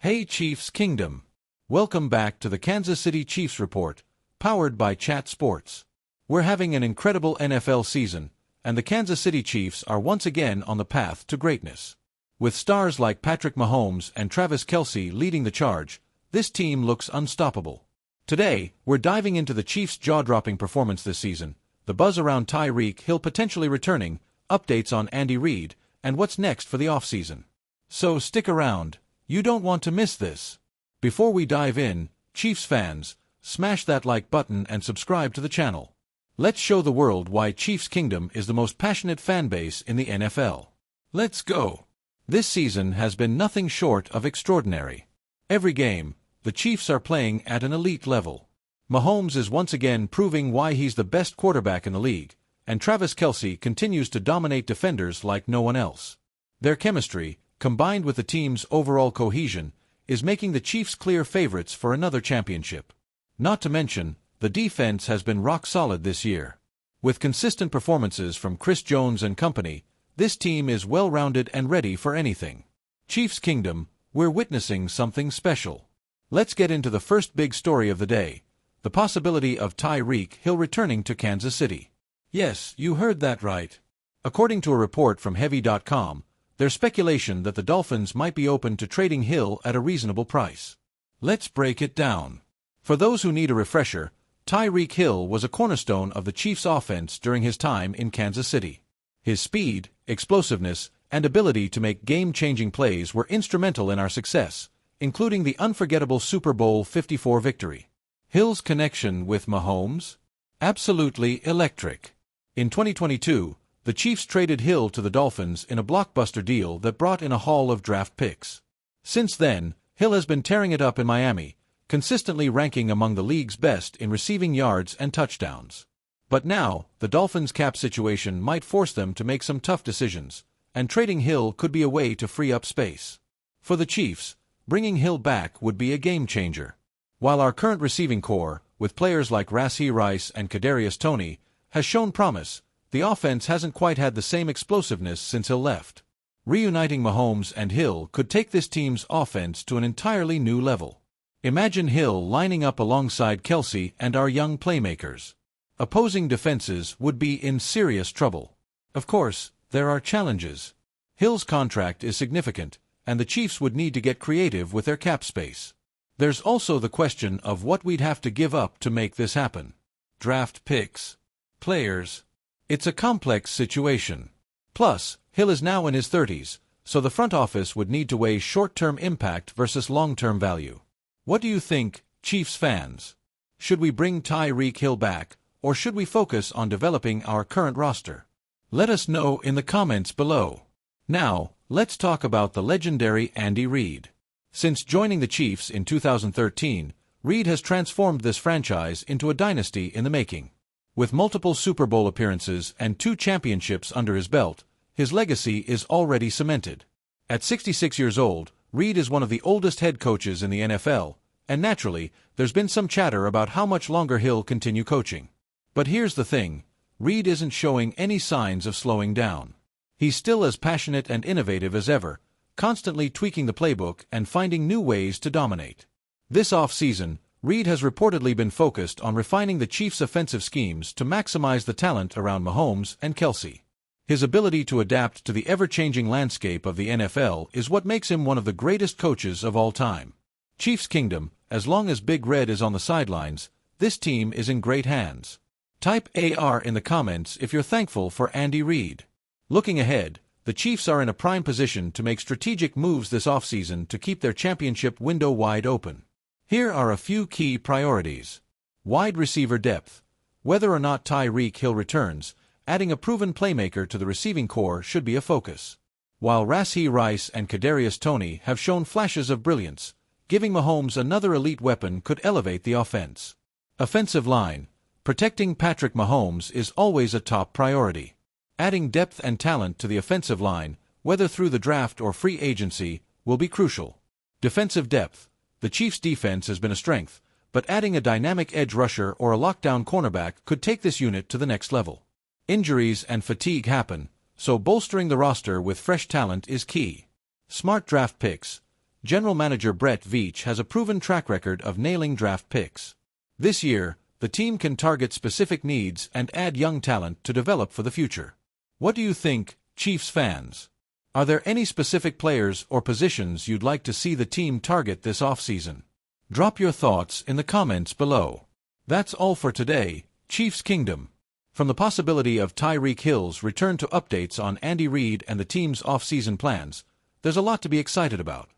Hey Chiefs Kingdom! Welcome back to the Kansas City Chiefs Report, powered by Chat Sports. We're having an incredible NFL season, and the Kansas City Chiefs are once again on the path to greatness. With stars like Patrick Mahomes and Travis Kelce leading the charge, this team looks unstoppable. Today, we're diving into the Chiefs' jaw-dropping performance this season, the buzz around Tyreek Hill potentially returning, updates on Andy Reid, and what's next for the offseason. So stick around. You don't want to miss this. Before we dive in, Chiefs fans, smash that like button and subscribe to the channel. Let's show the world why Chiefs Kingdom is the most passionate fan base in the NFL. Let's go! This season has been nothing short of extraordinary. Every game, the Chiefs are playing at an elite level. Mahomes is once again proving why he's the best quarterback in the league, and Travis Kelce continues to dominate defenders like no one else. Their chemistry, combined with the team's overall cohesion, is making the Chiefs clear favorites for another championship. Not to mention, the defense has been rock solid this year. With consistent performances from Chris Jones and company, this team is well-rounded and ready for anything. Chiefs Kingdom, we're witnessing something special. Let's get into the first big story of the day, the possibility of Tyreek Hill returning to Kansas City. Yes, you heard that right. According to a report from Heavy.com, there's speculation that the Dolphins might be open to trading Hill at a reasonable price. Let's break it down. For those who need a refresher, Tyreek Hill was a cornerstone of the Chiefs' offense during his time in Kansas City. His speed, explosiveness, and ability to make game-changing plays were instrumental in our success, including the unforgettable Super Bowl 54 victory. Hill's connection with Mahomes? Absolutely electric. In 2022, the Chiefs traded Hill to the Dolphins in a blockbuster deal that brought in a haul of draft picks. Since then, Hill has been tearing it up in Miami, consistently ranking among the league's best in receiving yards and touchdowns. But now, the Dolphins' cap situation might force them to make some tough decisions, and trading Hill could be a way to free up space. For the Chiefs, bringing Hill back would be a game-changer. While our current receiving core, with players like Rashee Rice and Kadarius Toney, has shown promise, the offense hasn't quite had the same explosiveness since Hill left. Reuniting Mahomes and Hill could take this team's offense to an entirely new level. Imagine Hill lining up alongside Kelce and our young playmakers. Opposing defenses would be in serious trouble. Of course, there are challenges. Hill's contract is significant, and the Chiefs would need to get creative with their cap space. There's also the question of what we'd have to give up to make this happen. Draft picks, players. It's a complex situation. Plus, Hill is now in his 30s, so the front office would need to weigh short-term impact versus long-term value. What do you think, Chiefs fans? Should we bring Tyreek Hill back, or should we focus on developing our current roster? Let us know in the comments below. Now, let's talk about the legendary Andy Reid. Since joining the Chiefs in 2013, Reid has transformed this franchise into a dynasty in the making. With multiple Super Bowl appearances and 2 championships under his belt, his legacy is already cemented. At 66 years old, Reid is one of the oldest head coaches in the NFL, and naturally, there's been some chatter about how much longer he'll continue coaching. But here's the thing, Reid isn't showing any signs of slowing down. He's still as passionate and innovative as ever, constantly tweaking the playbook and finding new ways to dominate. This off-season, Reid has reportedly been focused on refining the Chiefs' offensive schemes to maximize the talent around Mahomes and Kelce. His ability to adapt to the ever-changing landscape of the NFL is what makes him one of the greatest coaches of all time. Chiefs Kingdom, as long as Big Red is on the sidelines, this team is in great hands. Type AR in the comments if you're thankful for Andy Reid. Looking ahead, the Chiefs are in a prime position to make strategic moves this offseason to keep their championship window wide open. Here are a few key priorities. Wide receiver depth. Whether or not Tyreek Hill returns, adding a proven playmaker to the receiving core should be a focus. While Rashee Rice and Kadarius Toney have shown flashes of brilliance, giving Mahomes another elite weapon could elevate the offense. Offensive line. Protecting Patrick Mahomes is always a top priority. Adding depth and talent to the offensive line, whether through the draft or free agency, will be crucial. Defensive depth. The Chiefs' defense has been a strength, but adding a dynamic edge rusher or a lockdown cornerback could take this unit to the next level. Injuries and fatigue happen, so bolstering the roster with fresh talent is key. Smart draft picks. General Manager Brett Veach has a proven track record of nailing draft picks. This year, the team can target specific needs and add young talent to develop for the future. What do you think, Chiefs fans? Are there any specific players or positions you'd like to see the team target this offseason? Drop your thoughts in the comments below. That's all for today, Chiefs Kingdom. From the possibility of Tyreek Hill's return to updates on Andy Reid and the team's off-season plans, there's a lot to be excited about.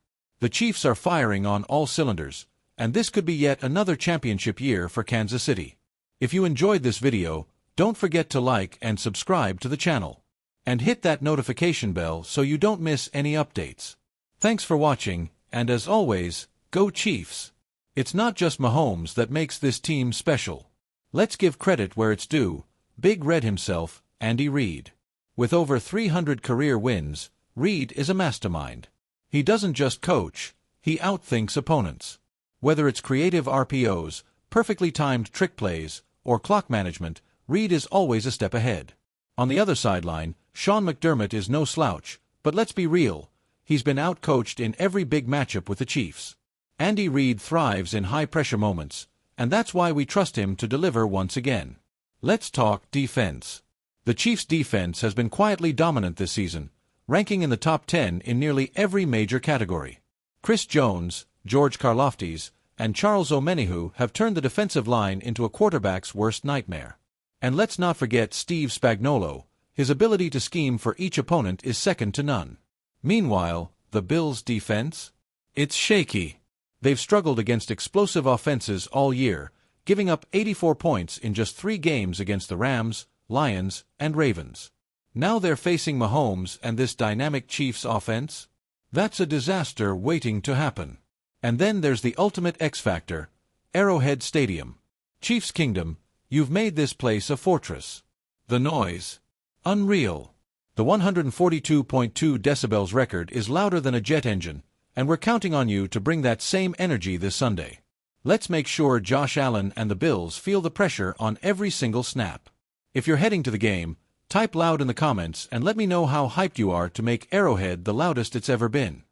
The Chiefs are firing on all cylinders, and this could be yet another championship year for Kansas City. If you enjoyed this video, don't forget to like and subscribe to the channel. And hit that notification bell so you don't miss any updates. Thanks for watching, and as always, go Chiefs! It's not just Mahomes that makes this team special. Let's give credit where it's due. Big Red himself, Andy Reid. With over 300 career wins, Reid is a mastermind. He doesn't just coach, he outthinks opponents. Whether it's creative RPOs, perfectly timed trick plays, or clock management, Reid is always a step ahead. On the other sideline, Sean McDermott is no slouch, but let's be real, he's been outcoached in every big matchup with the Chiefs. Andy Reid thrives in high-pressure moments, and that's why we trust him to deliver once again. Let's talk defense. The Chiefs' defense has been quietly dominant this season, ranking in the top 10 in nearly every major category. Chris Jones, George Karlaftis, and Charles Omenihu have turned the defensive line into a quarterback's worst nightmare. And let's not forget Steve Spagnuolo. His ability to scheme for each opponent is second to none. Meanwhile, the Bills' defense? It's shaky. They've struggled against explosive offenses all year, giving up 84 points in just 3 games against the Rams, Lions, and Ravens. Now they're facing Mahomes and this dynamic Chiefs offense? That's a disaster waiting to happen. And then there's the ultimate X-factor, Arrowhead Stadium. Chiefs Kingdom, you've made this place a fortress. The noise. Unreal. The 142.2 decibels record is louder than a jet engine, and we're counting on you to bring that same energy this Sunday. Let's make sure Josh Allen and the Bills feel the pressure on every single snap. If you're heading to the game, type loud in the comments and let me know how hyped you are to make Arrowhead the loudest it's ever been.